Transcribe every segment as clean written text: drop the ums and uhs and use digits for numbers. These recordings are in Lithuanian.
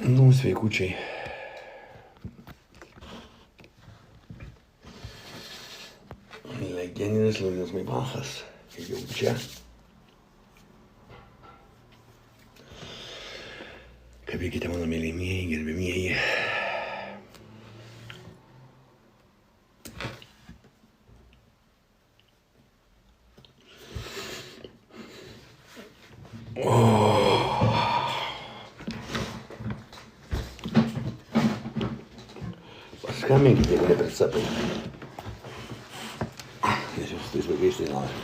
Nu, sveikučiai. Legendinis Liudas Maibachas. Jau čia. Kabėkite mano mėlymieji, gerbimieji. Paskambinkite, jeigu nepricapai. Nes jūs tais vaikais tai nori.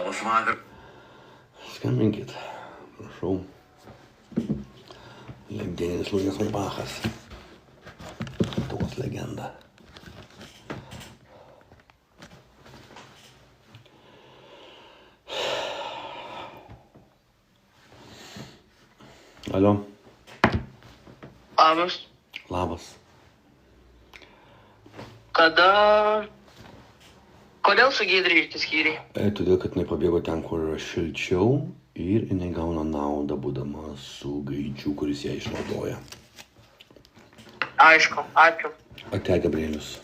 Labas vakar. Skambinkit, prašau. Legendinis Liudas Maibachas. Lietuvos legenda. Alio. Labas. Labas. Kodėl su Giedre išsiskyrei? Todėl, kad jinai pabėgo ten, kur yra šilčiau ir jinai gauna naudą, būdama su gaidžiu, kuris ją išnaudoja. Aišku, ačiū. Ate, Gabrielius.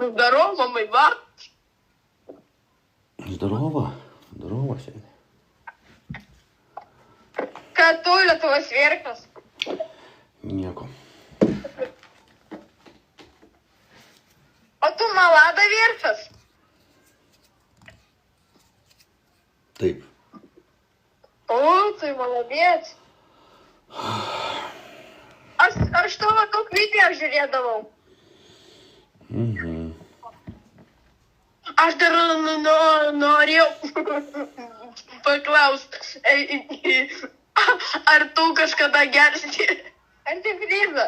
Здорово, Майбах. Здорово. Здорово, Сеня. Катуля твой сверхас. Nieko. O tu malada vertas. Taip. O, tai молодец. Aš tavo daug video žiūrėdavau. Aš dar norėjau paklausti, ar tu kažkada gersi antifrizą?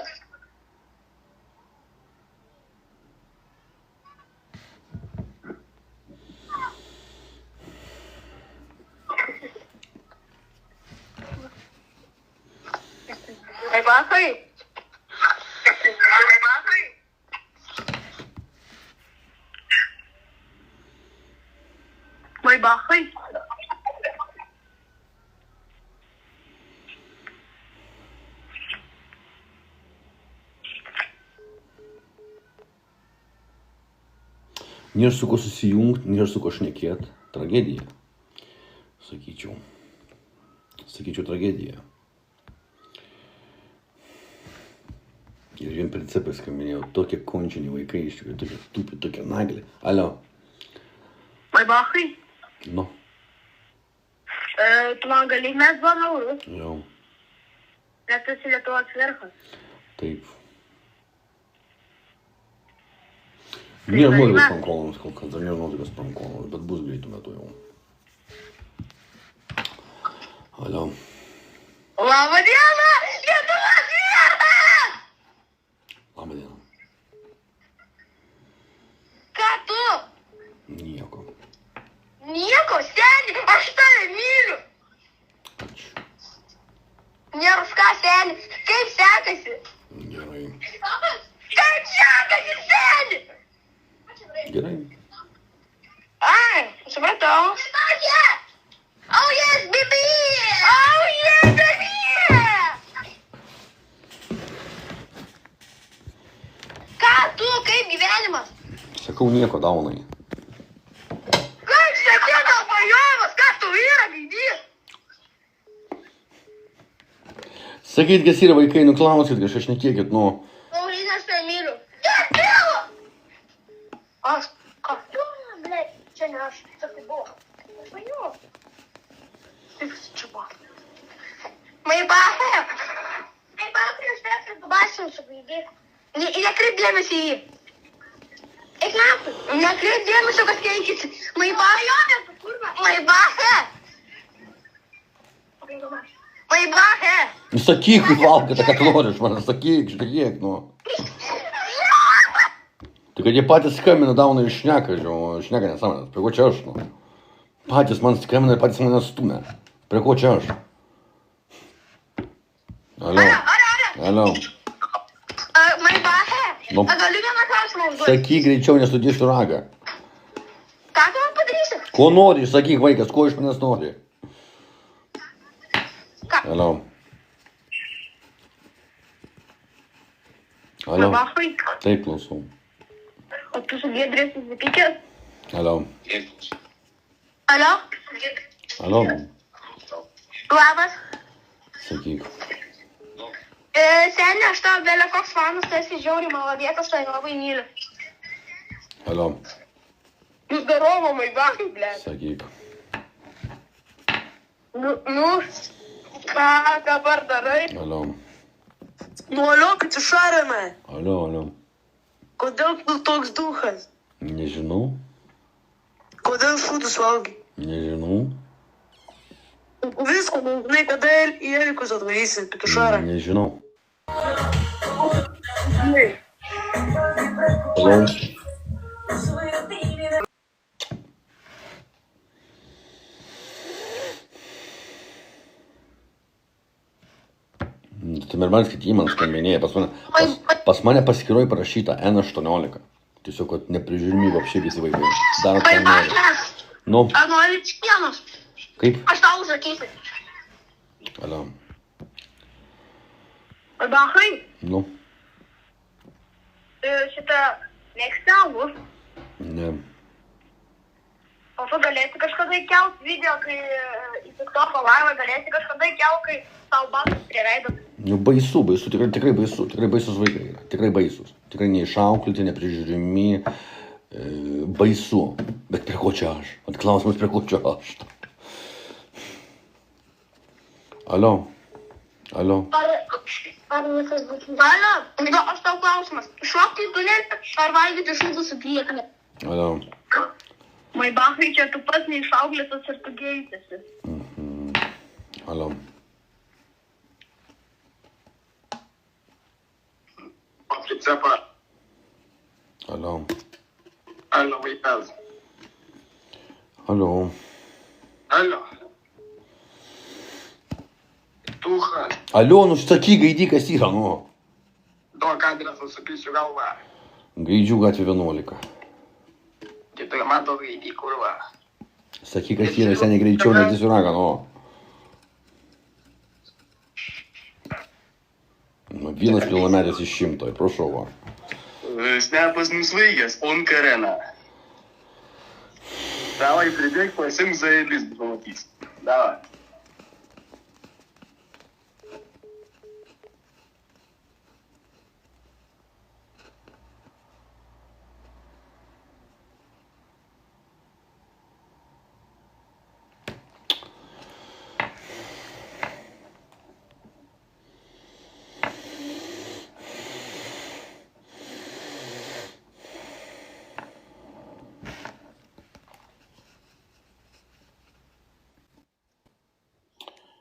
Maibachai? Maibachai? Nėra su ko susijungti, nėra su ko šnekėt. Tragedija. Sakyčiau. Tragedija. Ir vien pricepais skambinėjau, tokie končiniai vaikai, iš tikrųjų, tokie tupi, tokie nagliai. Alio. Maibachai? Nu. Tu man gali mes 2 eurus, Jau. nes tu esi Lietuvos verchas. Taip. Nėra nuotaikos prankolams kol kas, dar nėra nuotaikos prankolams, bet bus greitų metų jau. Alio. Labą dieną, Lietuvos verchas! Labą dieną. Ką tu? Nieko. Nieko, seni, aš tave myliu. Ačiū. Nėra už ką, seni, kaip sekasi? Gerai. Kaip sekasi, seni? Gerai. Ai, supratau. Oh yes, baby! Oh yeah, baby! Ką tu, kaip gyvenimas? Sakau nieko, daunai. Kaip sekėta pajovas, kas tu yra, gaidys? Sakyt, kas yra vaikai, nuklauskit, kažką šnekėkit, nu. Paulina, aš tave myliu. Dėl! Aš, ką? Blei, čia ne aš, čia tai buvo. Pajov. Taip, čia buvo. Maibachai, aš tave pabasinsiu, gaidys. Nekreip dėmesį į jį. Eik naftai. Nekreip dėmesio, kas keičiasi. Maibachai. Maibachai. Maibrache. Sakyk, Valka, ką tu nori iš manęs, sakyk, nu. Tai kad jie patys skambina, dauna ir šneka, šneka nesąmonės. Prie ko čia aš, nu? Patys man skambina ir patys mane stumia. Prie ko čia aš? Alio. Maibrache. Nu. Galiu vieną klausimą užduoti. Sakyk greičiau, nesudėsiu ragą. Ką tu man padarysi? Ko nori, sakyk vaikas, ko iš manęs nori? Alio. Maibrachai. Taip, klausau. O tu su Giedrė susipykęs? Alio. Alio? Labas. Sakyk. Seni, aš tavo belė koks fanas, tu esi žiauriai malodėtas, tai labai myliu. Alio. Zdarovo, Maibrachai, blė. Sakyk. Ką dabar darai? Alio. Alio, kad išarėme. Alio. Kodėl tu toks duchas? Nežinau. Kodėl šūdus valgai? Nežinau. Visko, žinai, kada į Erikus atvarysi, kad išarė. Nežinau. Alio. Tai mermanis, kad jį man skambinėja, pas mane paskiroj parašyta N18. Tiesiog, kad neprižiūrimi vapšiai visi vaikai. Daro ką nori. Maibrachas. Nu, Ar nori čikienos? kaip? Aš tau užsakysiu. Alio. Maibrachai, Nu, šitą mėgsti alus. ne. O tu galėsi kažkada įkelt video, kai į TikToko laivą galėsi kažkada įkelt, kai tau bakas prie veido. Nu, baisu, tikrai baisu. Tikrai baisus vaikai yra. Tikrai baisus. Tikrai neišauklėti, neprižiūrimi. Baisu. Bet prie ko čia aš? Vat klausimas, prie ko čia aš? Alio. Ar visas bus? Alio, aš tau klausimas. Šokti į tunelį ar valgyti šūdų su priekne? Alio. Maibrachai, čia tu pats neišauklėtas ir tu geitėsi. Alio. Țepa. Alio. Alo, vaikas. Alio. Alo. Duha. Alio, nu sakyk, gaidy, kas yra, nu. Duok adresą, supysiu galvą. Gaidžių gatvė 11. Kitai mato gaidį, kurva. Sakyk, kas yra, seniai greičiau, nedėsiu ragą, nu. Vienas pilnametis iš 100, prašau, va. Snepas nusvaigęs, on karena. Davai, pridėk, pasim zaibis, pamatys. Davai.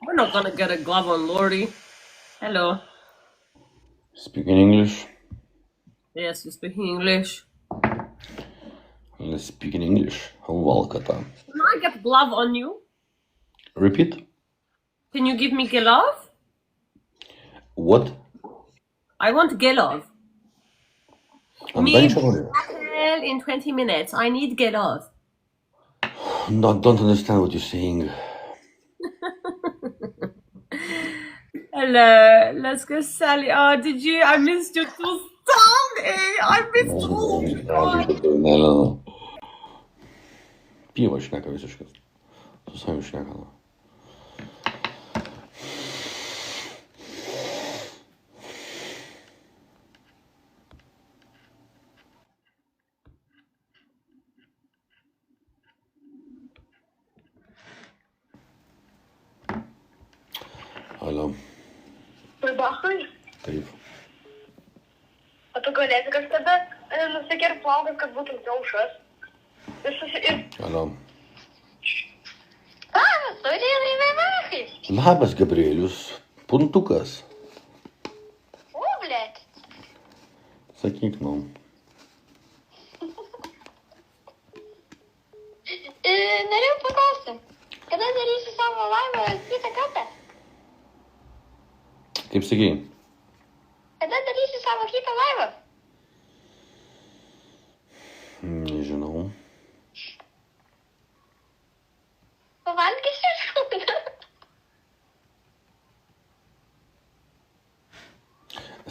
We're not gonna get a glove on Lordy. Hello. Speaking English? Yes, you're speaking English. Let's speak in English. Valkata. Can I get glove on you? Repeat? Can you give me glove? What? I want glove. I'm going to tell you. Well, in 20 minutes. I need glove. No, don't understand what you're saying. Hello, let's go, Sally. Oh, did you? I missed you too, Tommy. I missed you. Ne. Pieva šneka visiškas. Su savimi šneka. Alio. Maibrachai, Taip. o tu galėsi kažkada nusikirpti plaukus, kad būtum kiaušas. Ir Alio. turi Bachai. Labas, Gabrielius. Puntukas. O, blėt. Sakyk, nu. Norėjau paklausti, kada darysi savo laivą kitą kartą? Kaip sakei? Kada darysi savo kitą laivą? Nežinau. Pavalgysi?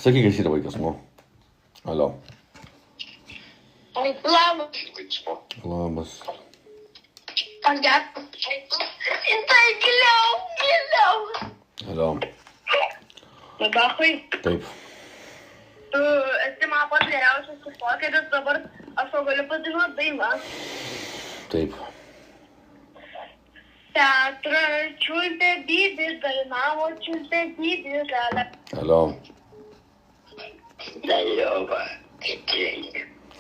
Sakyk, kas yra vaikas, nu. Alio. Labas. Labas. Aš geru. Tai giliau. Alio. Bachai. Taip. Tu esi man pats geriausias šokeris, dabar aš jau galiu padainuoti dainą. Taip. Teatrą čiulpė dydis, dainavo čiulpė dydis, gali. Alio. Dalyva.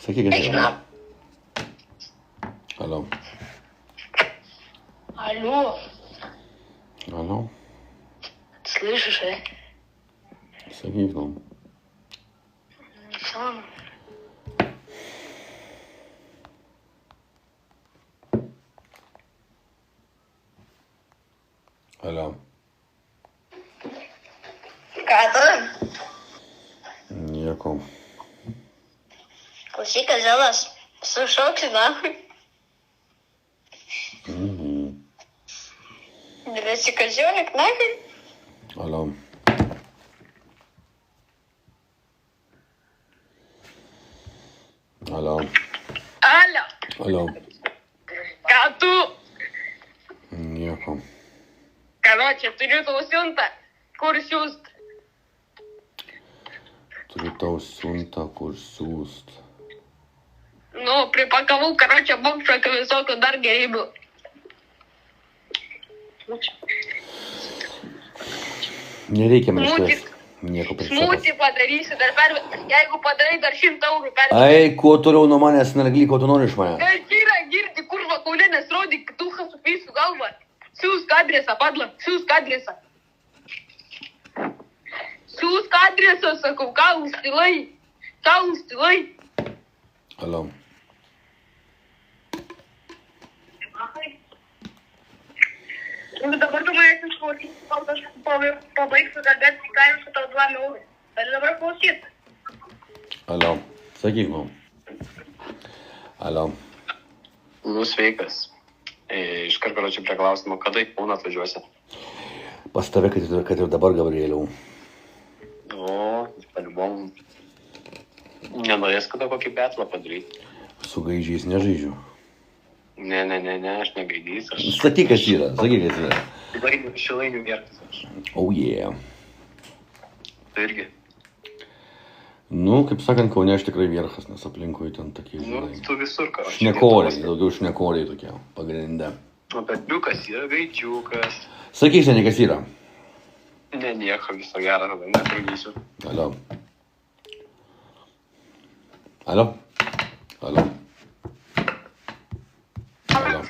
Sakyk, kas yra. Alio. Алло, Alio. слышишь, Sakyk, nu. Сам. Alio. Ką tu? Nieko. Klausyk, Zelas, sušauksi, na? Dėlėsi kazionik, na? Alio. Alio. Алло, Alio. ką tu? Nieko. Короче, turiu tau siuntą, kur siūst. Turiu tau siuntą, kur siūst. Nu, pripakavau, короче, bokščių visokių dar gerybių. Nereikia man Smūtį. išties. Nieko prieš. Smūtį padarysiu, dar jeigu padarai dar 100 eurų per... Ai, kuo toliau nuo manęs, nargly, ko tu nori iš manęs? Kyra, girdi, kurva, kaulinės rodyk, duha supysiu galvą. Siūsk adresą, padla, siūsk adresą. Siūsk adresą, sakau, ką užstilai? Ką užstilai? Alio. Dabar tu manęs išklausysi, kol aš pabaigsiu kalbėti, ką jums su tau 2 eurų. Gali dabar klausyti. Alio. Sakyk, nu. Alio. Nu, sveikas. Iškart galiu čia prie klausimo, kada į Kauną atvažiuosi? Pas tave, kad ir dabar, Gabrieliau. O, palibom. Nenorės kada kokį betlą padaryti. Su gaidžiais nežaidžiu. Ne, aš negaidys. Aš Sakyk, kas yra. Sakyk, kas yra. šilainių gertis aš. Oh, yeah. Tu irgi. Nu, kaip sakant, Kaune aš tikrai vierchas, nes aplinkui ten tokie, Nu, žinai. tu visur, ką. Šnekoriai, daugiau šnekoriai tokie, pagrinde. O petliukas yra gaidžiukas. Sakyk, seniai, kas yra. Ne, nieko, viso gero, tada netrukdysiu. Alio. Alio. Alio. Alio.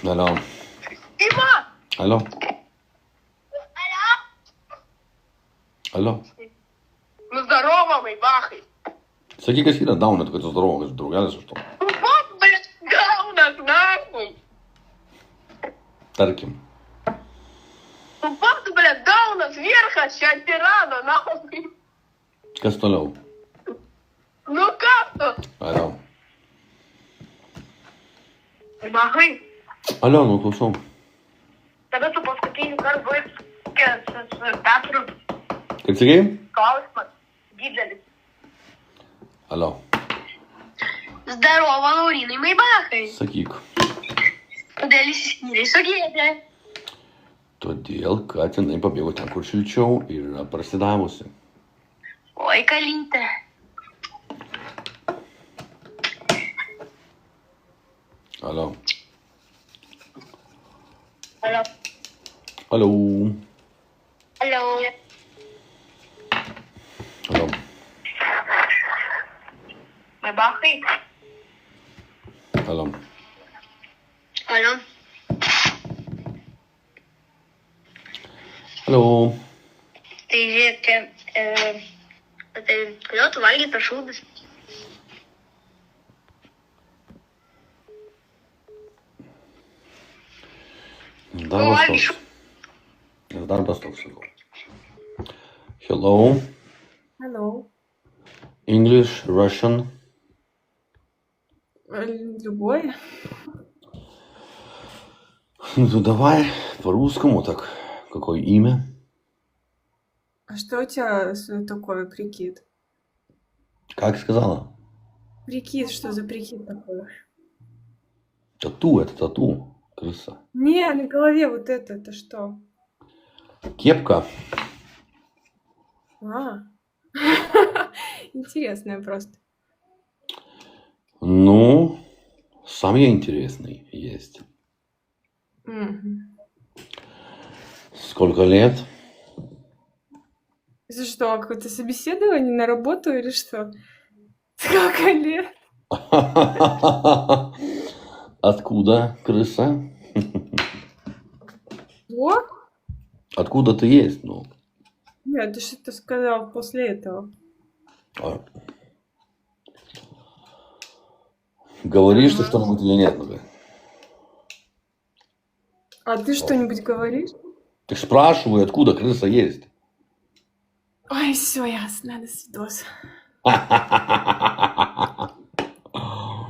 Alio. Ima! Alio. Alio. Nu, zdarovo, maibachai. Sakyk, kas yra dauna, tu kad tu zdarovo, kas draugelis už to. Nu, pop, blėt, gaunas, nahui. Tarkim. Nu, pop, blėt, gaunas, vierchas, čia tirano, nahui. Kas toliau? Nu, ką tu? Alio. Maibachai, Alio, nu, klausau. tada tu paskutinį kartą buvai su Petru. Kaip sakei? Klausimas didelis. Alio. Zdarovo, Laurinai, maibachai. Sakyk. Kodėl įsiskyrei su Giedre? Todėl, kad jinai pabėgo ten, kur šilčiau ir yra prasidavusi. Oi, kalytė. Alio. Alio. Alio. Alio. Alio. Maibachai. Alio. Alio. Alio. Tai žiūrėk, čia, tai kodėl tu valgai per šūdus? Darbas toks. Hello. Hello. English, Russian. Любой. Ну, давай по-русскому так. Какое имя? А что у тебя такое прикид? Как сказала? Прикид, что за прикид такой? Тату, это тату. Крыса. Не, на голове вот это что? Кепка. А. Интересная просто. Ну, сам я интересный есть. Мгм. Сколько лет? Это что, какое-то собеседование на работу или что? Сколько лет? Откуда, крыса? О? Откуда ты есть? Ну, Нет, ты что-то сказал после этого. а. Говоришь ты что-нибудь или нет? Ну, А ты что-нибудь говоришь? ты ж спрашиваю, откуда крыса есть? Ой, все ясно, до свидос.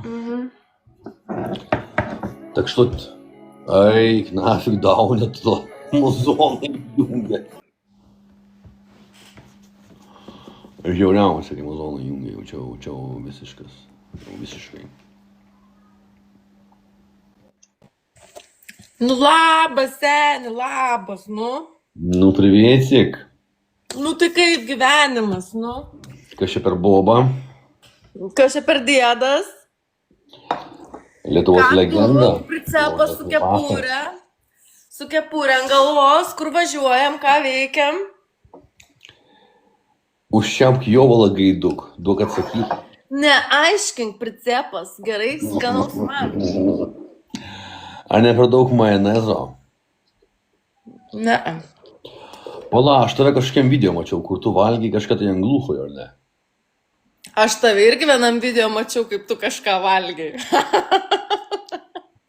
Мгм. Так что... Ай, нафиг даунят to muzoną jungia. Žiauriausia, kai muzoną jungia, jaučiau visiškai. Ну, labas, seni, labas, nu. Nu, privetик. Nu, tai kaip gyvenimas, nu. Kas čia per bobą? Kas čia per dėdas? Lietuvos legenda. Pricepas su kepurė. Su kepurė ant galvos, kur važiuojam, ką veikiam. Užčiaupk jovalą gaiduk, duok atsakyti. Neaiškink, pricepas, gerai, skanaus man. Ar ne per daug majonezo? Ne. Pala, aš tave kažkokiam video mačiau, kur tu valgiai kažką tai ant gluchojo, ar ne? Aš tave irgi vienam video mačiau, kaip tu kažką valgai.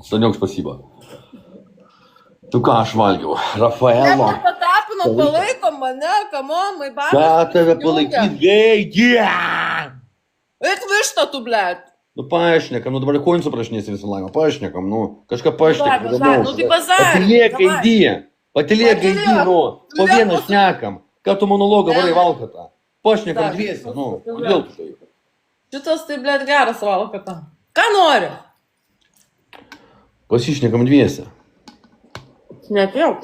Staniok, spasiba. Tu ką aš valgiau? Rafaelo. Patapino, palaikom mane, kamon, my babas. Ką tave palaikyt, gaidė? Eik vištą tu, blėt. Nu paaišniekam, nu dabar koin suprašinėsi visą laimą, paaišniekam, nu kažką paaišniekam. Bazar, nu tai bazar, Patylėk, davai. gaidė. Patylėk, Patylėk. gaidė, nu. Po Patylėk, vieną paskui- šnekam. Ką tu monologą varai valkatą? Paaišniekam Dar. dviesi, nu. Kodėl tu tai? Šitas tai, blėt, geras valkata. Ką nori? Pasišnekam dviesi. Šnekėjau.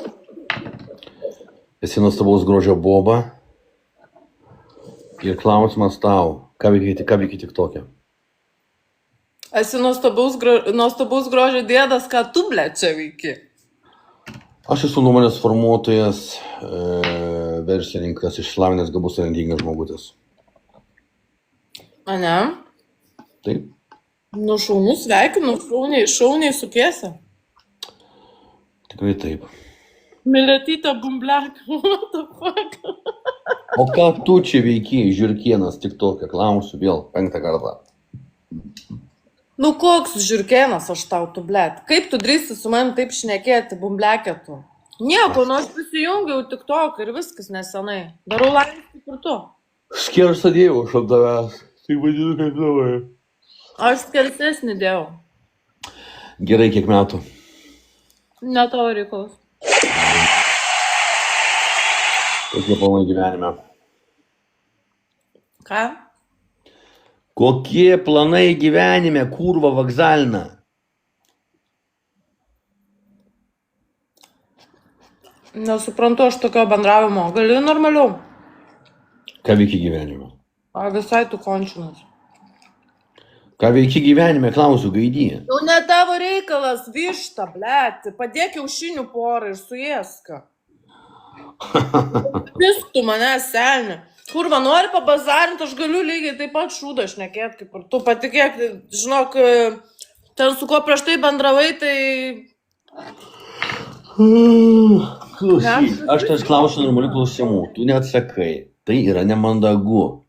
Esi nuostabaus grožio boba. Ir klausimas tau, ką veikia tik tokia? Esi nuostabaus grožio dėdas, ką tu, blėt, čia veiki. Aš esu nuomonės formuotojas, verslininkas, išsilavinęs, gabus talentingas žmogutis. Ane? Taip. Nu, šaunų sveikinu, šauniai sukiesi. Tikrai taip. Milėtytė bumblek. What the fuck? O ką tu čia veiki, žiurkienas, tik tokia? Klausiu vėl 5 kartą. Nu, koks žiurkėnas aš tau, tu, blėt. Kaip tu drįsti su manim taip šnekėti, bumblekė tu? Nieko, nu aš prisijungiau tik tok ir viskas nesenai. Darau laimės kaip ir tu. Skersą dievų aš ant tavęs. Tai vadinu kaip tavai. Aš skersesnį dėjau. Gerai, kiek metų? Ne tavo reikalas. Kokie planai gyvenime? Ką? Kokie planai gyvenime, kurva vokzalina? Nesuprantu aš tokio bendravimo. Gali normaliau. Ką veiki gyvenime? A visai tu končinas. Ką veiki gyvenime, klausiu, gaidį. Jau ne tavo reikalas, višta, blėt. Padėk kiaušinių porą ir suėska. Pistų mane, senė. Kurva, nori pabazarinti, aš galiu lygiai taip pat šūdą šnekėti kaip ir tu. Patikėk, žinok, ten su kuo prieš tai bendravai, tai Klausyk, aš tas klausiu normalių klausimų, tu neatsakai, tai yra nemandagu.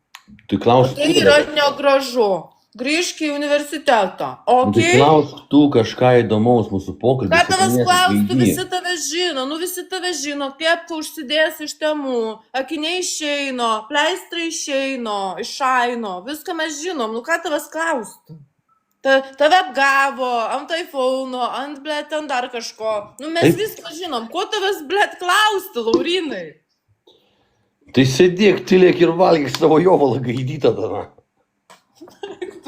Tu klausi, Tai yra negražu. Grįžk į universitetą. tai Okay? klausk tu kažką įdomaus mūsų pokalbį. Ką tavęs klaustų, visi tave žino, visi tave žino, kepką užsidės iš temų, akiniai išeino, pleistrai išeino, išaino, viską mes žinom, ką tavęs klaustų? Tave apgavo, ant iPhone'o, ant, blėt, ant dar kažko. Mes Taip. viską žinom, ko tavęs, blėt, klausti, Laurinai? Tai sėdėk, tylėk ir valgyk savo jovalą gaidytą tada.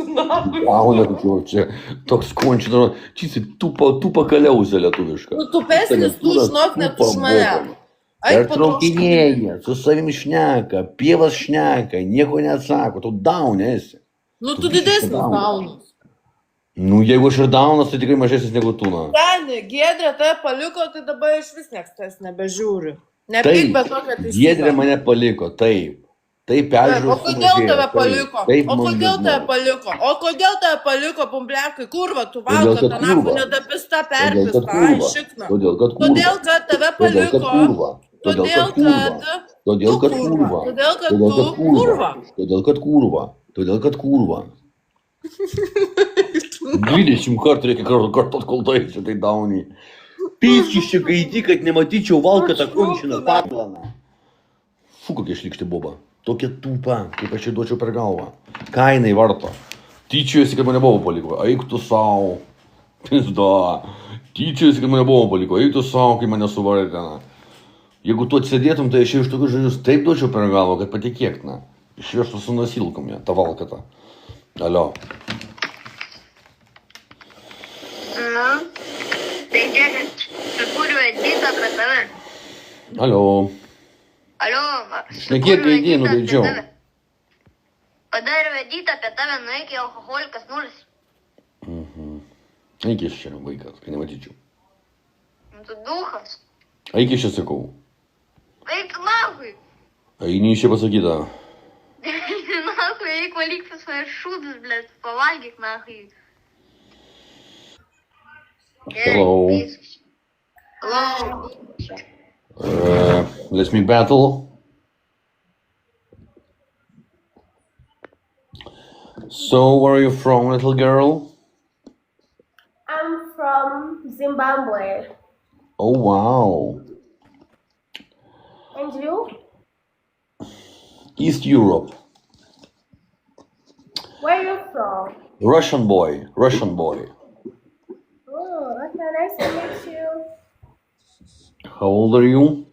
Gauna, čia toks končino, čia tupa kaliauzė lietuviška. Tu pesnis, tu žinok, net už mane. Pertraukinėja, su savim šneka, pievas šneka, nieko neatsako, tu daun esi. Tu didesnis daunas. Jeigu aš ir daunas, tai tikrai mažesnis negu tu, na. Seni, Giedrė tave paliko, tai dabar iš vis nieks tas nebežiūri. Nepyk, bet tokia teisybė. Giedrė mane paliko, taip. Taip, peržiūrėjau. O kodėl tave paliko? O kodėl tave paliko, pumblekai, kurva, tu valgo, tą nafu nedapista, perpista, ai, šikna. Todėl, kad kurva. Todėl, kad tave paliko. Todėl, kad kurva. Todėl, kad tu kurva. Todėl, kad kurva. 20 kartų reikia kartot, kol tu eisi, tai dauni. Pyskiščią gaidį, kad nematyčiau valkatą končiną paplaną. Fu, kokia šlikšti boba. Tokia tupa, kaip aš jį duočiau per galvą. Ką jinai varto? Tyčiuosi, kad mane buvo paliko. Eik tu savo. Pizda. Tyčiuosi, kad mane buvo paliko. Eik tu savo, kai mane suvartena. Jeigu tu atsėdėtum, tai aš iš tokius žodžius taip duočiau per galvą, kad patikėk, na. Išvežtų su nasilkom ją, tą valkatą. Alio. Tai Džekė, sukūriu editą apie tave. Alio. Alio, Šnekėk gaidį, nugaidžiau. Padariau editą apie tave, nueik į alkoholikas 0. Eik iš čia, vaikas, kai nematyčiau. Tu duhas. Eik iš čia, sakau. Eik nahui. Eini iš čia pasakyta. Nahui, eik valyk visai šūdus, blėt, pavalgyk nahui. Hello. Hello. Let's make battle. So, where are you from, little girl? I'm from Zimbabwe. Oh, wow. And you? East Europe. Where are you from? Russian boy. Oh, okay, nice to meet you. How old are you?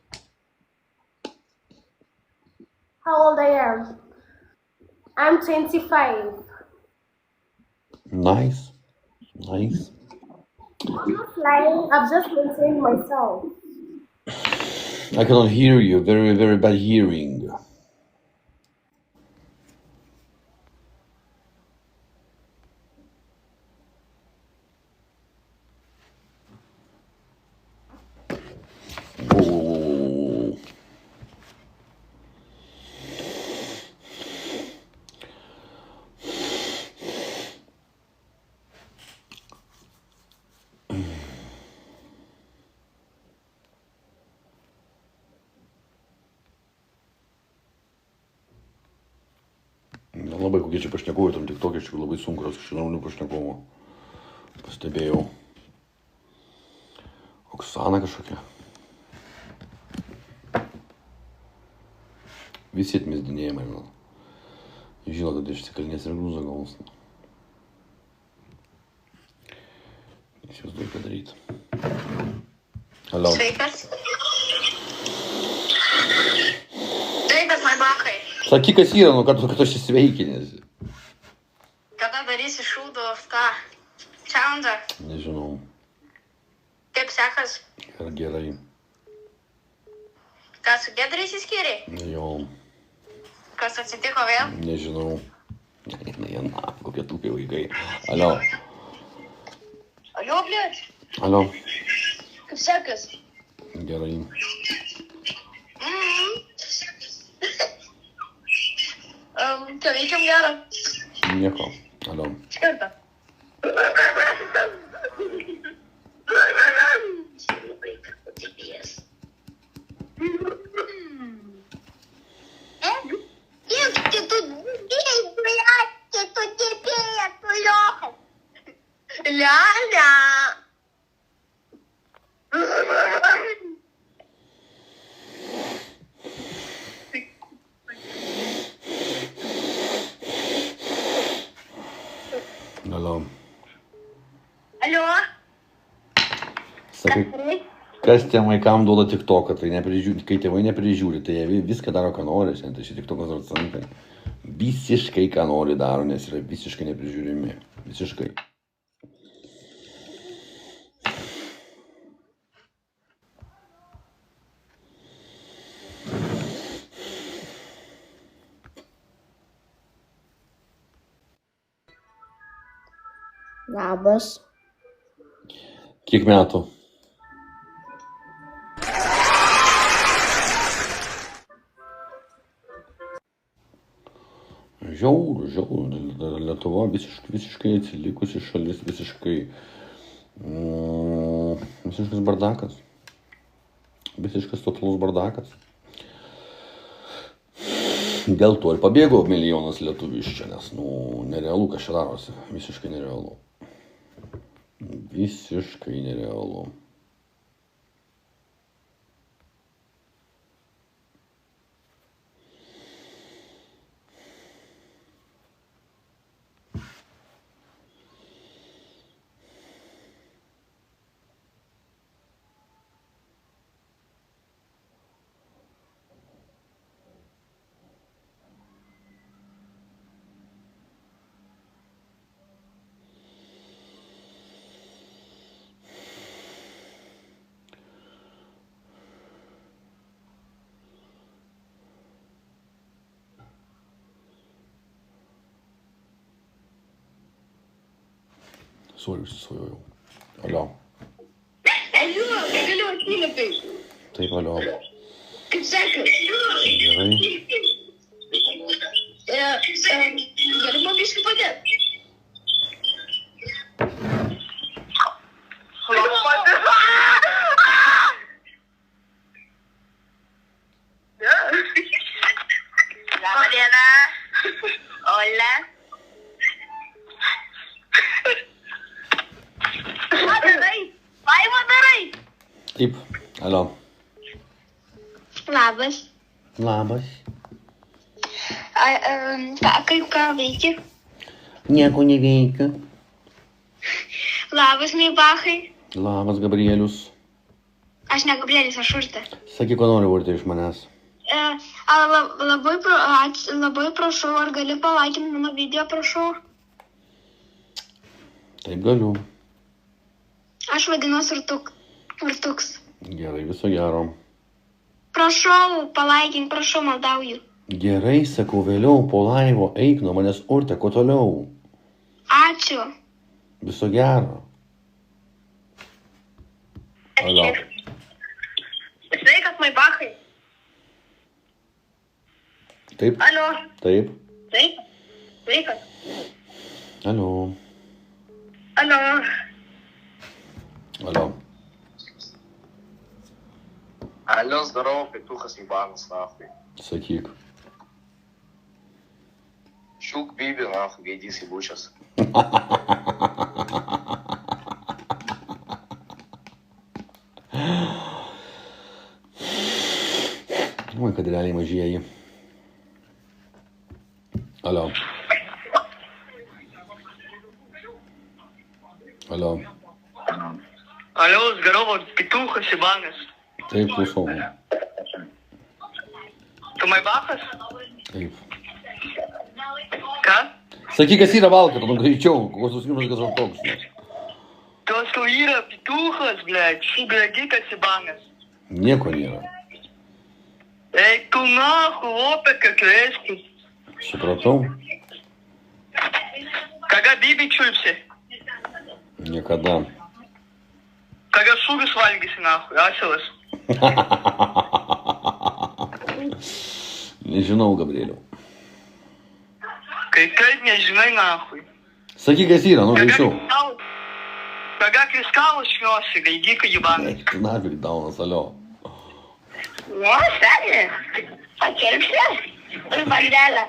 How old I am? I'm 25. Nice. I'm not lying, I've just maintained myself. I cannot hear you. Very, very bad hearing. Whoa. Labai kokie čia pašnekovai, tam tik tokie čia labai sunku rasti šiandien pašnekovų. Pastebėjau. Oksana kažkokia. Visi atmesdinėjimai, žinot. Žino, kad išsikalinės ir grūzą gaus. Įsivaizduoju, ką daryti. Alio. Sveikas. Sveikas, maibakai. Sakyk, kas yra, kad aš įsveikinėsi. Kada darysi šūdo, ką? Čelandą? Nežinau. Kaip sekas? Ar gerai. Ką su Giedre išsiskyrė? Jo. Kas atsitiko vėl? Nežinau. Na, kokie tūpiai vaikai. Alio. Alio, blėt. Alio. Kaip sekas? Gerai. Ką veikiam gerą? Nieko. Alio. Škartą. Kas tiem vaikam duoda tiktoką, tai kai tėvai neprižiūri, tai jie viską daro, ką nori, tai šį tiktokas atsantai. Visiškai ką nori daro, nes yra visiškai neprižiūrimi. Visiškai. Labas. Kiek metų? Žiauru. Lietuva visiškai atsilikusi šalis, visiškas bardakas. Visiškas totalus bardakas. Dėl to ir pabėgo milijonas lietuvių iš čia, nes, nerealu, kas čia darosi. Visiškai nerealu. Visiškai nerealu. Užsisvajojau. Alio. Alio, pagaliau atsiliepei. Taip, alio. Kaip sekas? Gerai. Galiu man biškį padėti. Labą dieną. Hola. Taip, alio. Labas. Labas. Kaip ką veiki? Nieko neveikiu. Labas, Maibachai. Labas, Gabrielius. Aš ne Gabrielis, aš Urtė. Sakyk, ko nori Urtė iš manęs. Labai prašau, ar gali palaikinti mano video, prašau? Taip galiu. Aš vadinuosi Urtuks. Gerai, viso gero. Prašau, palaikink, prašau, maldauju. Gerai, sakau, vėliau po laivo eik nuo manęs Urtė, kuo toliau. Ačiū. Viso gero. Alio. Sveikas, Maibachai. Taip. Alio. Taip. Sveikas. Alio. Alio. Alio. Алло, здорово, петуха с ебанус, нахуй. Sakyk. Щук Биби, нахуй, иди съебучась. Oi, kad realiai mažieji. Alio. Alio. Алло, здорово, петуха Сибанес. Taip, klausau. Tu Maibachas? Taip. Ką? Sakyk, kas yra valka, tada greičiau, kokios susikimas, kas aš toks. Tos tu yra pituchas, blядь, šugagikas Сибанес. Nieko nėra. Ей, tu нахуй, опека креску. Supratau? Когда Биби чуйся? Niekada. Когда шугас вальгisi нахуй, asilas. Nežinau, Gabrieliau. Kai kaip nežinai nахуй. Sakyk, kas yra, greičiau. Когда крискалus šviosi, gaidika Ебанес. Tu nafig daunas, alio. O, sério? Pakirpsi? Ir bandelę.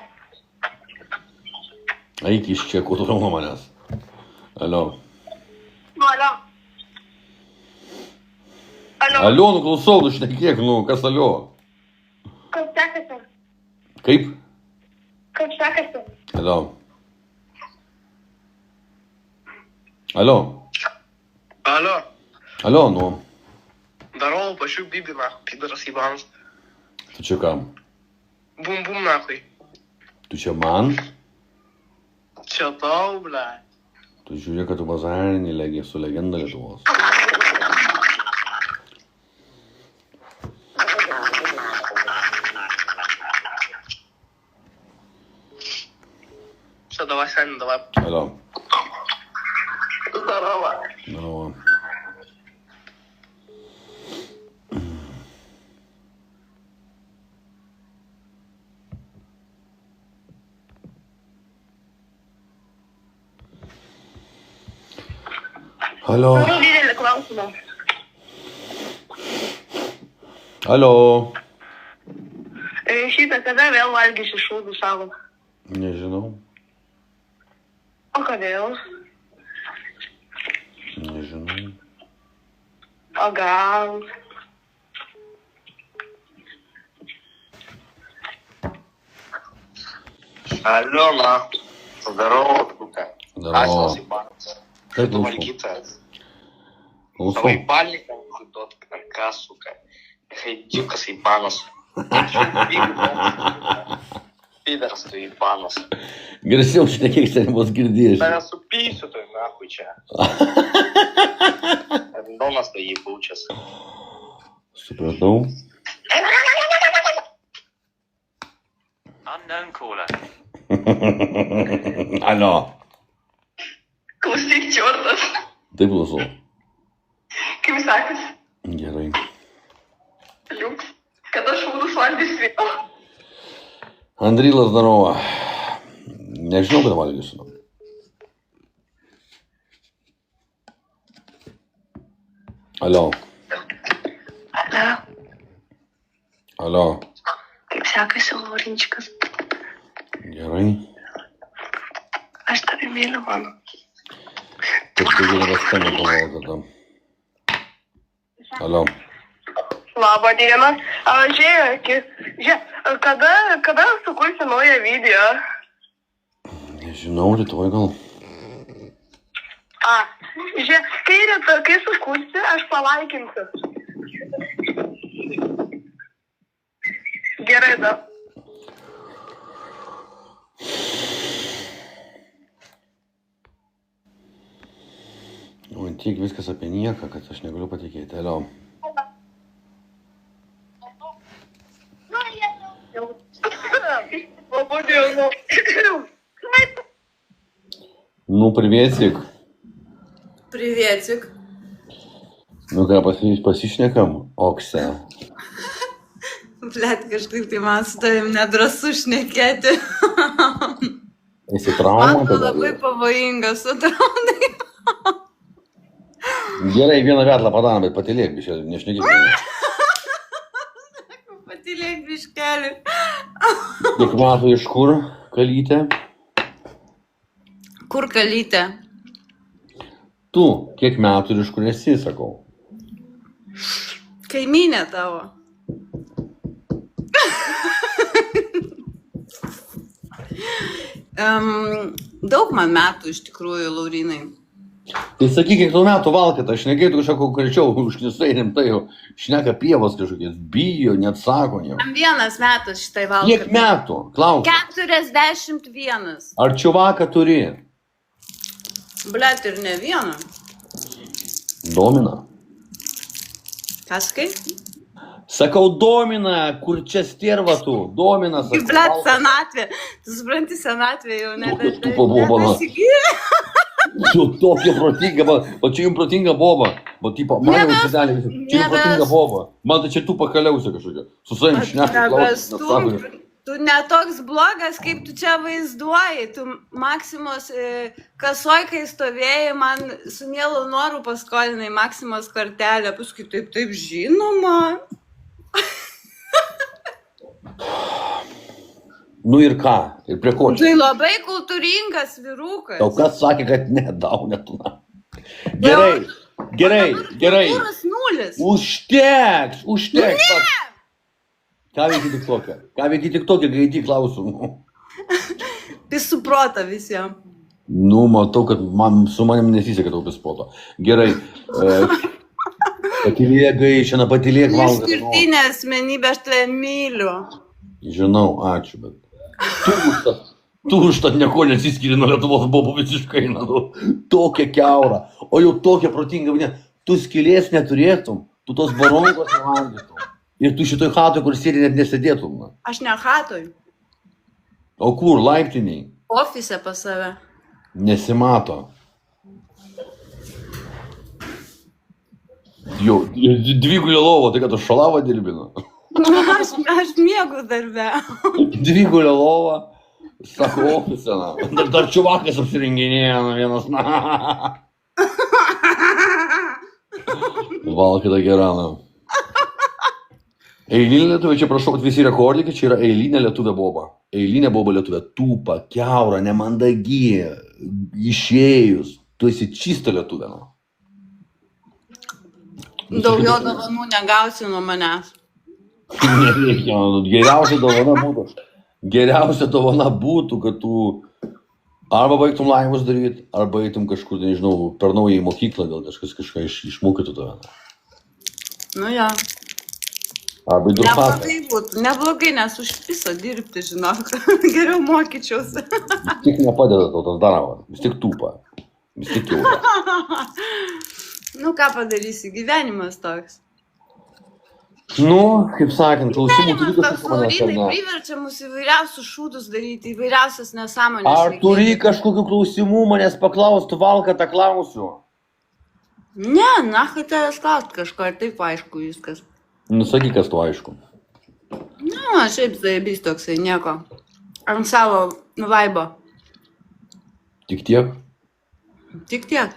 Eik iš čia, kuo toliau nuo manęs. Alio. Alio. Alio. Alio, klausau, tu šnekėk, kas alio? Kaip sekasi? Kaip? Kaip sekasi? Alio. Alio. Алло. Alio, Здорово, пощук Биби, нахуй, пидорас ебанус. Tu čia kam? Бум-бум, нахуй. Tu čia man? Čia tau, блядь. Tu žiūrėk, kad tu bazarinį su legenda Lietuvos. Все, давай, Саня, давай. Алло. Здорово. Здорово. Алло. Ну, видели klausimą. Alio. Šitą kada vėl valgysi šūdų savo? Nežinau. O kodėl? Nežinau. O gal? Алло, нахуй. Здорово, сука. Здорово. Как Что, лучше? Маргита? Лучше. Давай пальником, худот, карка, сука. Хайдюка с ебанос. Пидорас ты ебанос. Garsiau šnekėk, ten vos girdėjai. Tave supysiu tai nahui čia. Donas tai jebaučias. Supratau. Unknown caller. Alio. Klausyk, čiortas. Taip klausau. Kaip sakas? Gerai. Liuks. Kada šūdus valgysi vėl? Andrylas, здорово. Nežinau, kada valgysiu. Alio. Alio. Alio. Kaip sekasi, Laurinčikas? Gerai. Aš tave myliu, mano. Taip, tai gerai skamba pavalgo tada. Alio. Labą dieną. Žiūrėk, kada sukursi naują video? Nežinau, rytoj gal. Žiūrėk, kai sukursi, aš palaikinsiu. Gerai, da. O, tiek viskas apie nieką, kad aš negaliu patikėti. Alio. Labą dieną. Ну, приветик. Приветик. Ну-ка, pasišnekam, Okse. Blet, kažkaip tai man su tavim nedrąsu šnekėti. Esi trauma Man tu tada? labai pavojingas atrodai. Gerai, vieną vetlą padarom, bet patylėk, biškai, nešnekėk. Patylėk biškelį. Kiek metų iš kur, kalytė? Kur kalytė? Tu, kiek metų ir iš kur esi, sakau. Kaimynė tavo. Daug man metų iš tikrųjų, Laurinai. Tai sakyk, kiek tau metų valkat, aš šnekėtų kažką konkrečiau, užknisai rimtai, šneka pievas kažkokiais, bijo, neatsako nieko. Man 1 metas šitai Kiek valkai. metų? Klausiu. 41. Ar čiuvaką turi? Blet, ir ne vieną. Domina. Kas kai? Sakau, domina, kur čia stiervatų, domina, sakau. Blet, senatvė. Tu supranti, senatvė jau Tu pabūbala. Tu tokia protinga, o čia jums protinga boba. O tipo, man jau šidelė visi. Čia jums protinga boba. Man tai čia tu pakaliausi kažkokia. Su savim šnekam klausimą. Tu netoks blogas, kaip tu čia vaizduoji. Tu Maksimos kasoj, kai stovėjai, man su mielu noru paskolinai Maksimos kortelę. Paskui taip žinoma. Nu ir ką? Ir prie ko čia? Tai labai kultūringas vyrukas. Tau kas sakė, kad ne, daunėtų. Gerai. Kultūros nulis. Užteks. Ne! Ką veiki tik tokia? Gaidį klausimų. Pisu protą visiems. Nu, matau, kad su manim nesiseka tau pispotą. Gerai. Patylėk, gaišina, patylėk valgą. Išskirtinė asmenybė, aš tave myliu. Žinau, ačiū, bet... Tu užtat nieko nesiskiri nuo Lietuvos bobų visiškai, tokia kiaura, o jau tokia protinga, tu skylės neturėtum, tu tos barongos nevalgytum. Ir tu šitoj hatoj, kur sėdi, net nesėdėtum. Aš ne hatoj. O kur, laiptiniai? Ofise pas save. Nesimato. Jau, dvigulė lovo, tai kad tu šalavą dirbino. Aš miegu darbe. Dvigulė lova, sako ofise, dar čiuvakas apsirenginėja, vienas, Valkita gera, Eilinė lietuvė, čia prašau, kad visi rekordikai, čia yra eilinė lietuvė boba. Eilinė boba lietuvė, tūpa, kiaura, nemandagi, išėjus. Tu esi čista lietuvė. Daugiau dovanų negausi nuo manęs. Nereikia, geriausia dovana būtų, kad tu arba baigtum laivus daryti, arba eitum kažkur, nežinau, per naują į mokyklą, gal kažką išmokytų tave. Nu jo. Arba į durfatą. Neblogai būtų, neblogai, nes už viso dirbti, žinok. Geriau mokyčiausi. Vis tik nepadeda tau tas darbas, vis tik tūpa, vis tik jau. Nu ką padarysi, gyvenimas toks. Nu, kaip sakant, klausimų turi Gyvenimas kažkas toks, manęs, ar Laurinai, ne? priverčia mus įvairiausius šūdus daryti, įvairiausias nesąmonės. Ar turi kažkokių klausimų manęs paklaust, Valka, tą klausiu? Ne, kai tavęs klaust kažko, ir taip aišku viskas. Nu, sakyk, kas tu aišku. Nu, šiaip zaibys toksai, nieko. Ant savo vaibo. Tik tiek? Tik tiek.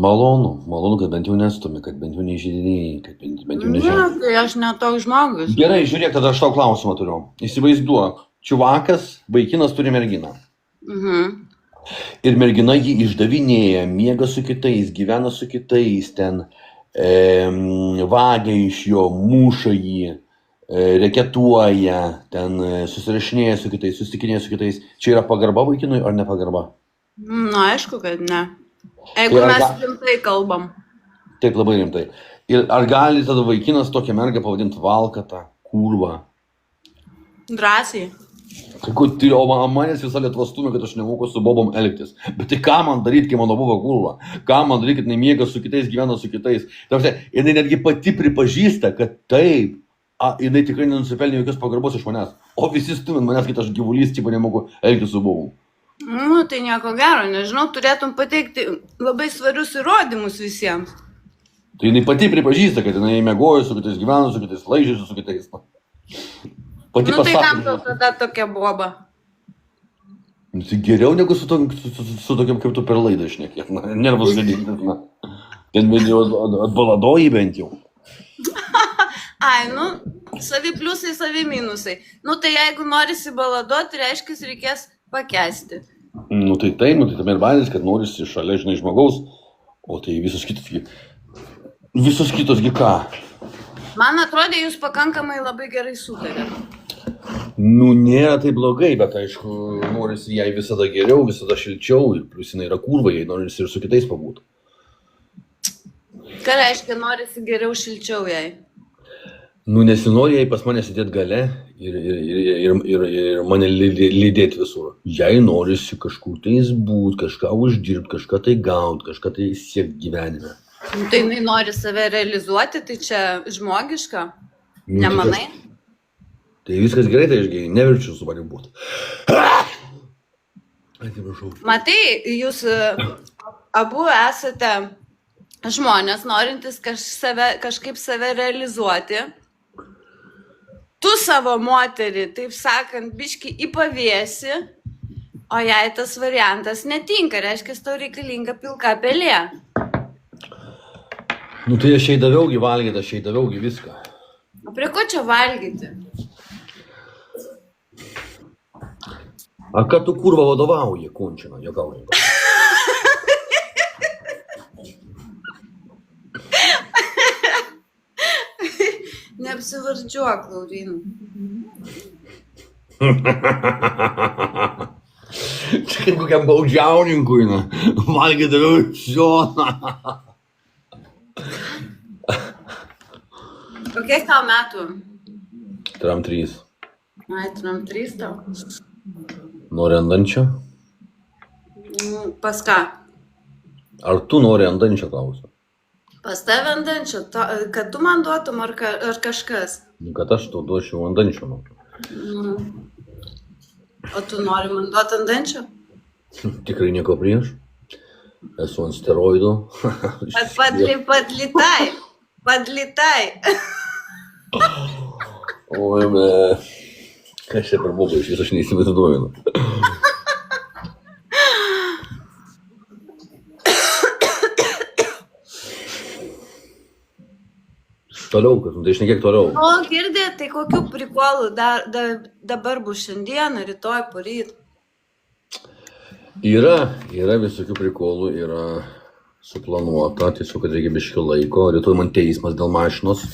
Malonu, kad bent jau nestumi, kad bent jau neįžeidinėjai, kad bent jau Ne, nežinai. tai aš ne toks žmogus. Gerai, žiūrėk, tada aš tau klausimą turiu. Įsivaizduok, čiuvakas, vaikinas turi merginą. Ir mergina jį išdavinėja, miega su kitais, gyvena su kitais, ten vagia iš jo, muša jį, reketuoja, ten susirašinėja su kitais, susitikinėja su kitais. Čia yra pagarba vaikinui ar nepagarba? Nu, aišku, kad ne. Jeigu Tai ar mes ga- rimtai kalbam. Taip, labai rimtai. Ir ar gali tada vaikinas tokią mergą pavadinti valkatą, kurvą? Drąsiai. O manęs visą Lietuvą stumia, kad aš nemoku su bobom elgtis. Bet tai ką man daryti, kai mano buvo kurva? Ką man daryti, kad nemiega su kitais, gyvena su kitais? Jinai netgi pati pripažįsta, kad taip, jinai tikrai nenusipelnė jokios pagarbos iš manęs. O visi stumia manęs, kad aš gyvulys, tipo nemoku elgtis su bobom. Nu, tai nieko gero, nežinau, turėtum pateikti labai svarius įrodymus visiems. Tai jinai pati pripažįsta, kad jinai miegojo su kitais, gyvena su kitais, laižėsi su kitais. Pati Nu, tai kam pasako. tau tada tokia boba? Nu, tai geriau negu su tokiam, kaip tu per laidą šnekėt. Nervus gadintis, Ten bent jau atbaladoji bent jau. Ai, nu, savi pliusai, savi minusai. Nu, tai jeigu norisi baladuoti, reiškia, reikės pakęsti. Nu tai tai tam ir baimės, kad norisi šalia, žinai, žmogaus, o tai visos kitosgi ką? Man atrodė, jūs pakankamai labai gerai sutarėt. Nu, nėra tai blogai, bet aišku, norisi jai visada geriau, visada šilčiau, ir plius jinai yra kurva, jai norisi ir su kitais pabūti. Ką reiškia, norisi geriau šilčiau jai? Nu, nesinori jai pas mane sėdėti gale ir mane lydėti visur. Jai norisi kažkur tais būt, kažką uždirbti, kažką tai gauti, kažką tai siekti gyvenime. Nu, tai jinai nori save realizuoti, tai čia žmogiška? Nu, Nemanai? Tai viskas gerai, tai aš neverčiu su manim būti. Atsiprašau. Matai, jūs abu esate žmonės, norintys kažkaip save realizuoti. Tu savo moterį, taip sakant, biškį įpavėsi, o jai tas variantas netinka, reiškia, tau reikalinga pilka pelė. Nu tai aš jai daviaugi valgyti, aš jai daviaugi viską. O prie ko čia valgyti? A ką tu kurva vadovauji, končina, juokauji. Neapsivardžiuok, Laurinai. Čia kaip kokiam baudžiauninkui, valgyti daviau sioną. Ką O kiek tau metų? Tram 3. Ai, turim 3 tau. Nori ant dančio? Pas ką? Ar tu nori ant dančio, klausiu? Pas tave ant dančio, kad tu man duotum ar kažkas? Nu, kad aš tau duočiau ant dančio. Nu. O tu nori man duoti ant dančio? Tikrai nieko prieš. Esu ant steroidų. Padlitai. Oi, me. Kas čia per boba iš viso, aš neįsivaizduoju. Toliau, kad tai šnekėk toliau. O, girdėt, tai kokių prikolų dabar bus šiandieną, rytoj, poryt? Yra visokių prikolų, yra suplanuota, tiesiog, kad reikia biškio laiko. Rytoj man teismas dėl mašinos.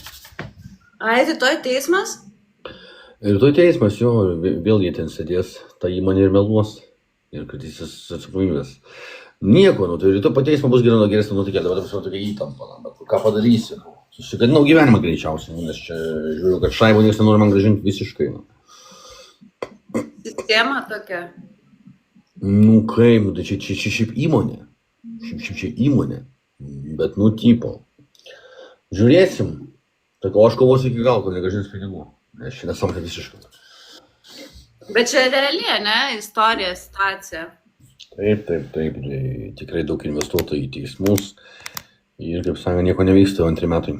Ai, rytoj teismas? Rytoj teismas, jo, vėl jie ten sėdės, ta įmonė ir meluos. Ir kad jis atsakomybės. Nieko, nu, tai rytoj po teismo bus geresnė nutikėlė, bet dabar tokia įtampa, bet ką padarysi? Susigadinau gyvenimą greičiausiai, nes čia žiūriu, kad šaibų niekas nenori man grąžinti visiškai. Sistema tokia. Nu kaip, tai čia šiaip įmonė. Šiaip čia įmonė. Bet nu tipo. Žiūrėsim. Tak, o aš kovosiu iki gal, kol negrąžins pinigų. Nes čia nesąmonė visiškai. Bet čia reali, ne? Istorija, situacija. Taip. Tai tikrai daug investuota į teismus. Ir, kaip sakė, nieko nevyksta 2 metai.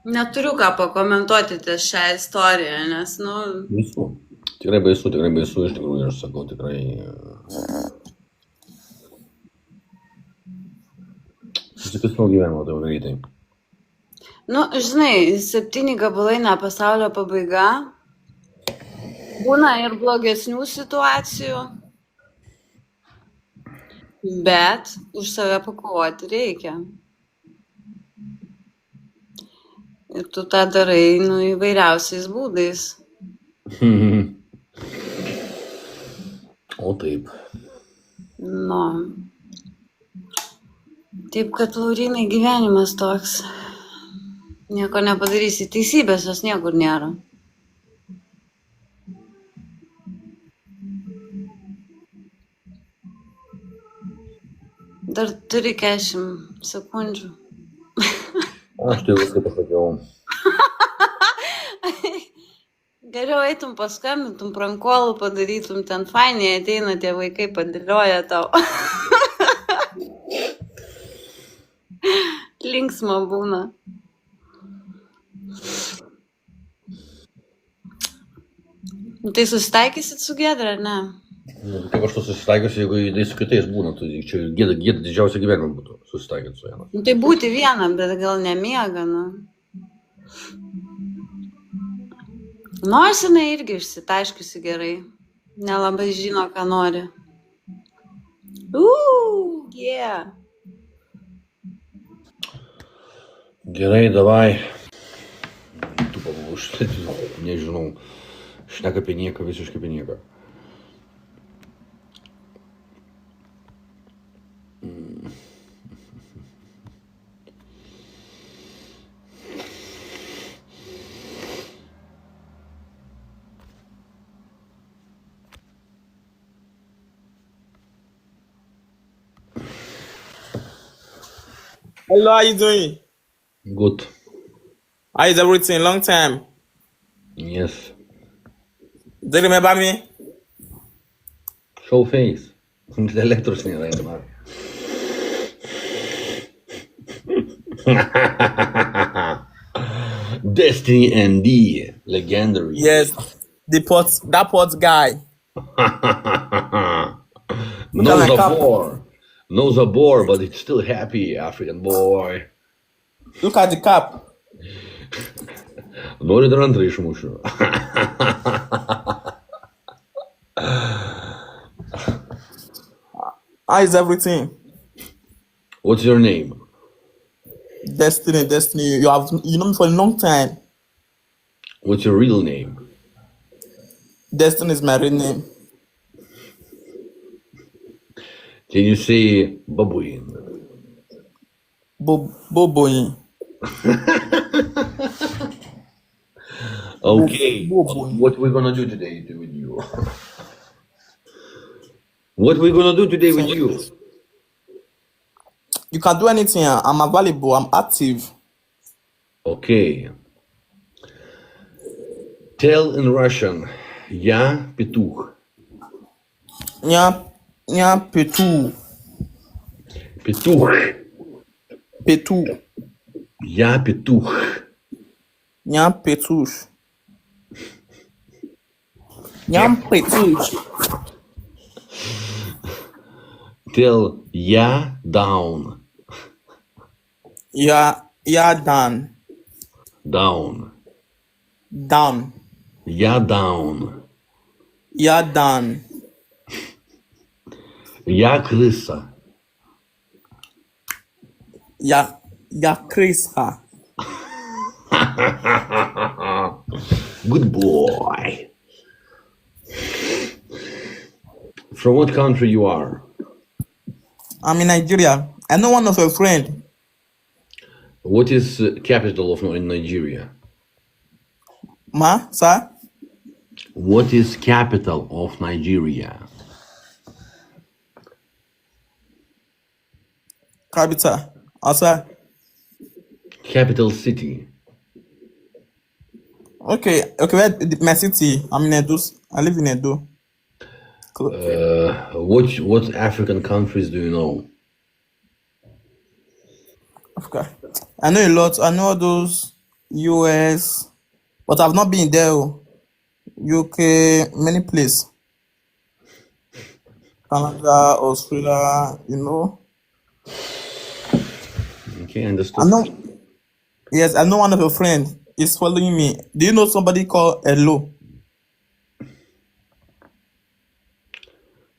Neturiu ką pakomentuoti ties šią istoriją, nes, nu... Baisu. Tikrai baisu, iš tikrųjų, aš sakau, tikrai... Susipisnau gyvenimą, tai greitai. Nu, žinai, 7 gabalai ne pasaulio pabaiga. Būna ir blogesnių situacijų. Bet už save pakovoti reikia. Ir tu tą darai, nu, įvairiausiais būdais. O taip. Nu. Taip, kad, Laurinai, gyvenimas toks. Nieko nepadarysi. Teisybės jos niekur nėra. Dar turi 40 sekundžių. Aš tai viską pasakiau. Geriau eitum paskambintum, prankolų padarytum, ten fainiai ateina tie vaikai, padėlioja tau. Linksma būna. Tai susitaikysit su Giedra, ar ne? Kaip aš to susitaikiusi, jeigu jai su kitais būna, tai čia Giedra didžiausia gyvenime būtų susitaikyti su viena. Tai būti vienam, bet gal nemiega, nu. Nors jinai irgi išsitaiškiusi gerai. Nelabai žino, ką nori. Yeah. Gerai, davai. Tu pabūš, nežinau. Šneka apie nieką, visiškai apie nieką. Hello, how you doing? Good. How is everything? Long time. Yes. Do you remember me? Show face. Elektros nėra, man. Destiny ND, legendary. Yes, that pot guy. Knows a bore, but it's still happy, African boy. Look at the cap. Nori dar antrą išmušiu. How is everything? What's your name? Destiny. You know me for a long time. What's your real name? Destiny is my real name. Can you say babuin? Boboing. Okay. Boboing. What we gonna do today with you? What we gonna do today with you? You can do anything. I'm available. I'm active. Okay. Tell in Russian. Я петух. Nya petu. Петух. Petu. Я петух. Nya petush. Nya petush. Tell я down. Ya down. Down. Down. Я down. Ya down. Я крыса. Ya krisa. Good boy. From what country you are? I'm in Nigeria. I know one of your friend. What is capital of Nigeria? Ma, sir? What is capital of Nigeria? Capital. Sir. Capital city. Okay. Where my city? I'm in Edo. I live in Edo. What African countries do you know? Okay. I know a lot. I know those US, but I've not been there. UK, many places. Canada, Australia, you know. Okay, understood. I know. Yes, I know one of your friends is following me. Do you know somebody called Elo?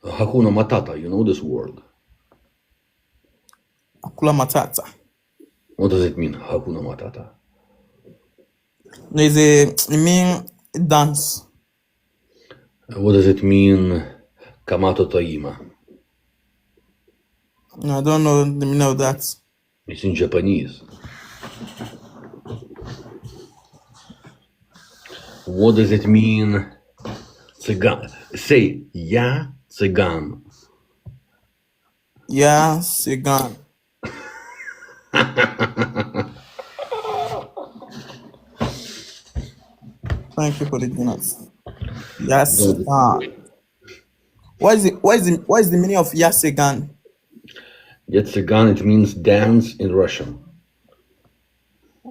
Hakuna Matata, you know this word. Akula Matata. What does it mean, Hakuna Matata? There's it mean dance. What does it mean, Kamato Taima? No, I don't know the meaning of that. It's in Japanese. What does it mean, Цыган? Say, я цыган. Yeah, Sigan. Thank you for the dinners. Yes, Sigan. What is the meaning of Yasigan? Я цыган, it means dance in Russian.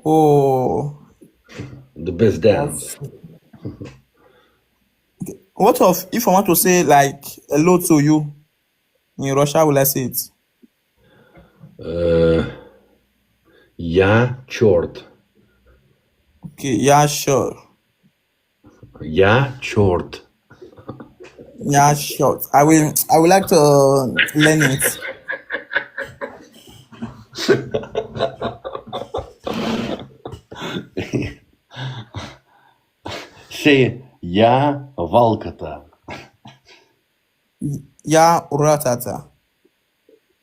Oh, The best dance. what of if I want to say like hello to you in Russia? How will I say it? Я черт. Okay, yeah, sure. Я черт. Yeah, sure. I will like to learn it. Say, я Валката. Yeah, Uratata.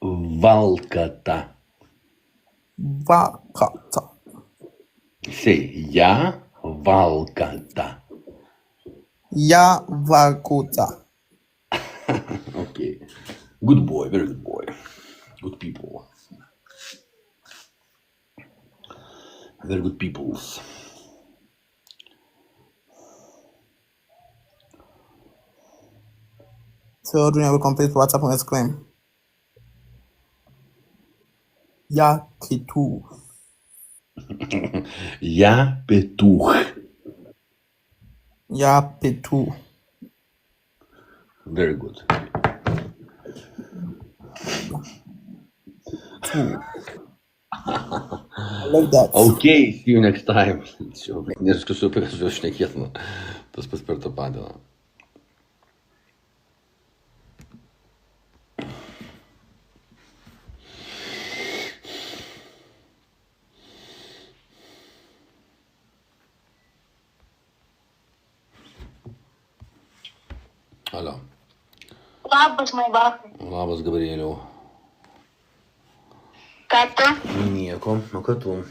Валката. Vakata. Say, я Валката. Yeah, Vakuta. Okay. Good boy, very good boy. Good people. Very good peoples. So during I will complete WhatsApp and exclaim. Yeah, Kitu. Я петух. Yeah, Petu. Very good. I love that. Okay, see you next time. Все, несколько супер šnekėt, tas pats per tą padėlą. Alio. Labas, my bakai. Labas, Gabrieliau. Ką tu? Nieko, o ką tu?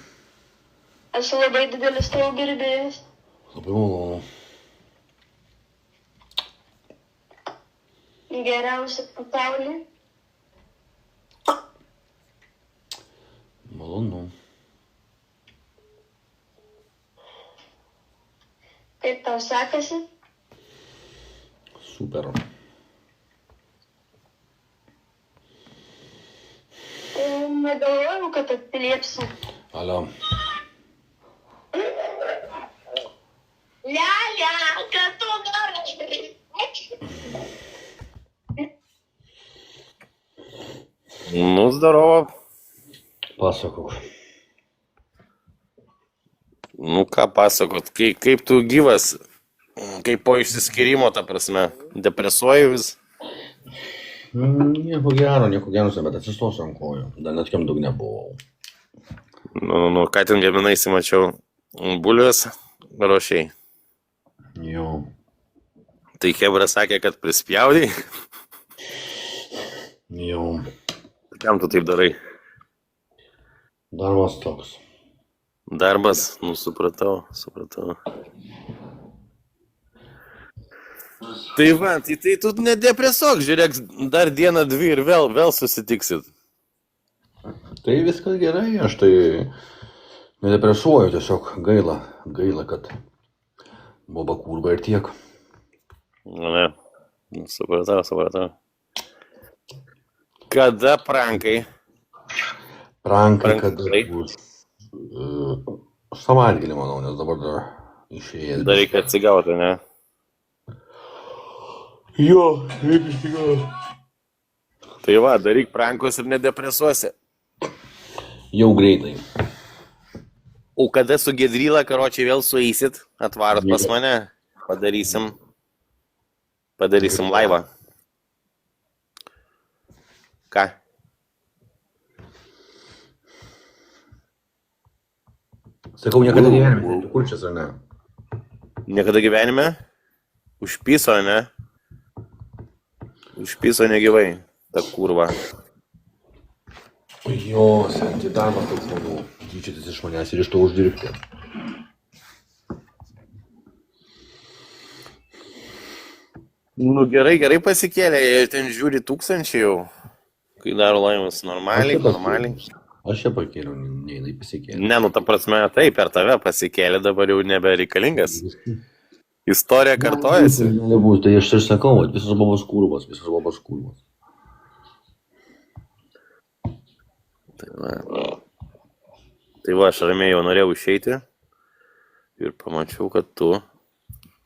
Esu labai didelis tavo gerbėjas. Labai malonu. Geriausia pasaulyje. Malonu. Kaip tau sekasi? Super. Negalvojau, kad atsiliepsi. Alio. Lia, kad tu nori. Nu, здорово. Pasakok. Nu, ką pasakot, kaip tu gyvas, kaip po išsiskyrimo, ta prasme, depresuoji vis? Nieko gero, bet atsistosiu ant kojų. Dar net kiam daug nebuvau. Nu, ką ten gaminaisi, mačiau, bulvės ruošiai. Jo. Tai Hebra sakė, kad prispjaudai. Jo. Kam tu taip darai? Darbas toks. Darbas, nu, supratau. Tai va, tai tu nedepresuok, žiūrėk, dar dieną, dvi ir vėl susitiksit. Tai viskas gerai, aš tai nedepresuoju, tiesiog gaila, kad boba kurva ir tiek. Ne, nu, supratau. Kada prankai? Prankai, kada bus. Savaitgalį, manau, nes dabar dar išėjęs. Dar reikia atsigauti, ne? Jo, reikia atsigauti. Tai va, daryk prankus ir nedepresuosi. Jau greitai. O kada su Gedryla, karočiai, vėl sueisit, atvarot pas mane, padarysim laivą. Ką? Sakau, niekada gyvenime, tu kurčias ar ne? Niekada gyvenime? Užpiso, ne? Užpiso negyvai, ta kurva. Jo, senti darbas toks manau, tyčiotis iš manęs ir iš to uždirbti. Nu gerai pasikėlė, jie ten žiūri tūkstančiai jau. Kai daro laimus normaliai. Aš čia pakėliau, neįnai pasikėlė. Ne, nu ta prasme, tai per tave pasikėlė, dabar jau nebereikalingas. Istorija kartojasi. Nebus, tai aš ir sakau, visos babos kurvos. Tai va, aš ramiai jau norėjau išeiti ir pamačiau, kad tu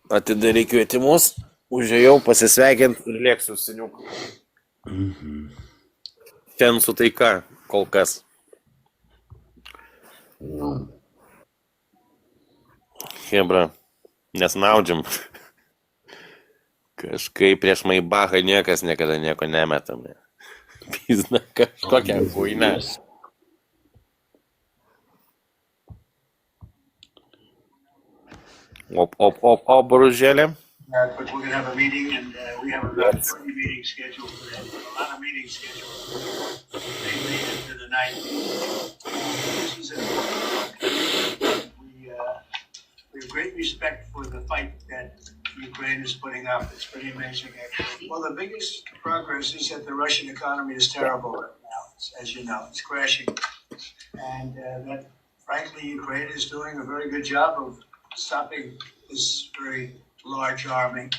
atidarai kvietimus, užėjau pasisveikinti ir lėksiu seniuku. Ten su taika, kol kas. Hebra, nesnaudžiam. Kažkaip prieš Maibachą niekas niekada nieko nemetam. Pizna kažkokia huina. Op, Bružėlė. But we're going to have a meeting, and we have about 30 meetings scheduled for that. A lot of meetings scheduled. They made it to the night. This is we have great respect for the fight that Ukraine is putting up. It's pretty amazing, actually. Well, the biggest progress is that the Russian economy is terrible right now, as you know. It's crashing. And that, frankly, Ukraine is doing a very good job of stopping this very large army.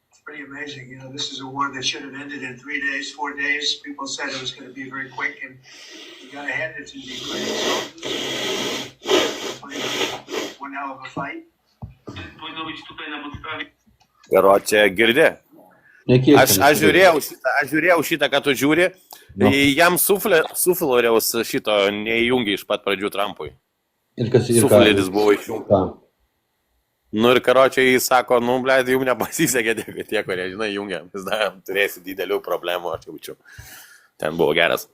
It's pretty amazing. You know, this is a war that should have ended in 3 days, 4 days. People said it was going to be very quick, and you got to hand it to the Ukrainian soldiers. One hell of a fight. Karočią girdė. Aš žiūrėjau šitą, ką tu žiūri. Jam sufloriaus šito neįjungi iš pat pradžių Trumpui. Sufleris buvo išjungta. Nu ir karočiai jis sako, nu, blėt, jums nepasisekė tie, kurie, žinai, jungia. Vis dar turėsi didelių problemų, aš jaučiu. Ten buvo geras.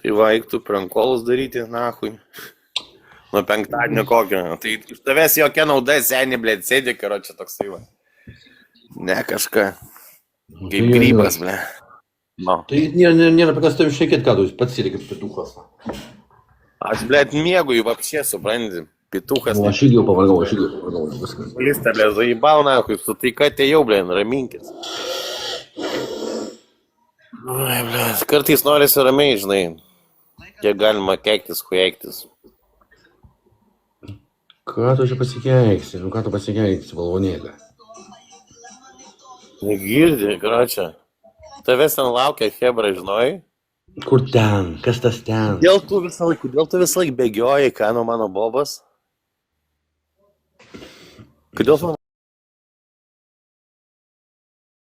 Tai vaiktų prankolus daryti, nahui. Nuo penktadienio kokio. Tai iš tavęs jokia nauda, seniai, blėt, sėdė, karo čia toksai va. Ne kažką. Kaip grybas, blėt. No. Tai nėra apie kas tavim šnekėt, ką tu pats sėdė kaip pituchas. Aš, blėt, miegu į vapšė, supranti. Pituchas. O aš irgi jau pavargau, viskas. Lista, blėt, zaibau, nahui, su taika atėjau, blėt, raminkis. Oi, blėt, kartais norisi ramiai, žinai. Kiek galima keiktis, hueiktis. Ką tu čia pasikeiksi? Nu ką tu pasikeiksi, balvonėlė? Negirdi, karočią. Tavęs ten laukia hebra, žinoj? Kur ten? Kas tas ten? Dėl tu visą laiką bėgioji, ką nuo mano bobas? Kodėl tu